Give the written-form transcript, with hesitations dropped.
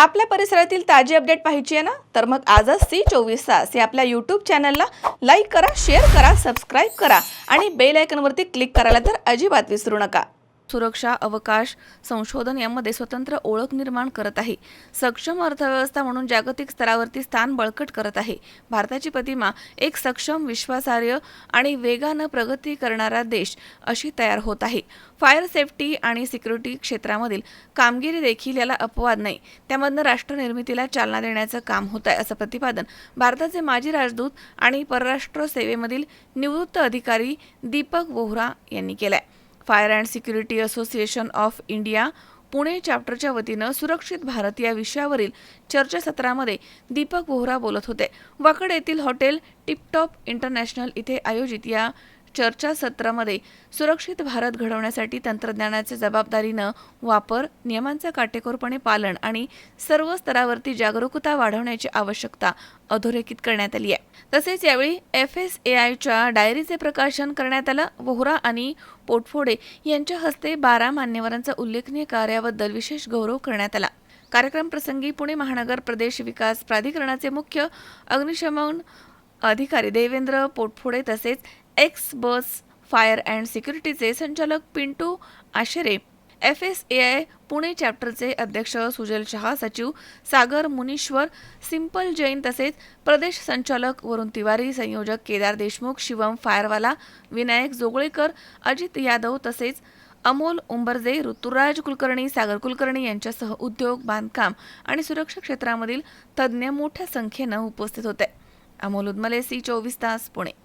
आपल्या परिसरातील ताजी अपडेट पाहिजे आहे ना, तर मग आजच C24 या आपल्या यूट्यूब चॅनलला लाईक करा, शेअर करा, सबस्क्राईब करा आणि बेल आयकॉनवरती क्लिक करायला तर अजिबात विसरू नका. सुरक्षा, अवकाश, संशोधन यामध्ये स्वतंत्र ओळख निर्माण करत आहे. सक्षम अर्थव्यवस्था म्हणून जागतिक स्तरावरती स्थान बळकट करत आहे. भारताची प्रतिमा एक सक्षम, विश्वासार्ह आणि वेगानं प्रगती करणारा देश अशी तयार होत आहे. फायर सेफ्टी आणि सिक्युरिटी क्षेत्रामधील कामगिरी देखील याला अपवाद नाही. त्यामधनं राष्ट्र निर्मितीला चालना देण्याचं काम होत आहे, असं प्रतिपादन भारताचे माजी राजदूत आणि परराष्ट्र सेवेमधील निवृत्त अधिकारी दीपक वोहरा यांनी केलंय. Fire and security association of India Pune चॅप्टरच्या वतीनं सुरक्षित भारत या विषयावरील चर्चासत्रामध्ये दीपक वोहरा बोलत होते. वाकड येथील हॉटेल टिपटॉप इंटरनॅशनल इथे आयोजित या चर्चासत्रामध्ये सुरक्षित भारत घडवण्यासाठी तंत्रज्ञानाच्या जबाबदारीनं वापर, नियमांचं काटेकोरपणे पालन आणि सर्व स्तरावरती जागरूकता वाढवण्याची आवश्यकता अधोरेखित करण्यात आली आहे. तसेच यावेळी FSAIच्या डायरीचे प्रकाशन करण्यात आलं. वोहरा आणि पोटफोडे यांच्या हस्ते 12 मान्यवरांचा उल्लेखनीय कार्याबद्दल विशेष गौरव करण्यात आला. कार्यक्रम प्रसंगी पुणे महानगर प्रदेश विकास प्राधिकरणाचे मुख्य अग्निशमन अधिकारी देवेंद्र पोटफोडे तसेच एक्स बस फायर अँड सिक्युरिटीचे संचालक पिंटू आशेरे, FSAI पुणे चॅप्टरचे अध्यक्ष सुजल शहा, सचिव सागर मुनीश्वर, सिंपल जैन तसेच प्रदेश संचालक वरुण तिवारी, संयोजक केदार देशमुख, शिवम फायरवाला, विनायक जोगळेकर, अजित यादव तसेच अमोल उंबरजे, ऋतुराज कुलकर्णी, सागर कुलकर्णी यांच्यासह उद्योग, बांधकाम आणि सुरक्षा क्षेत्रामधील तज्ज्ञ मोठ्या संख्येनं उपस्थित होते. अमोल उदमले, C24 तास, पुणे.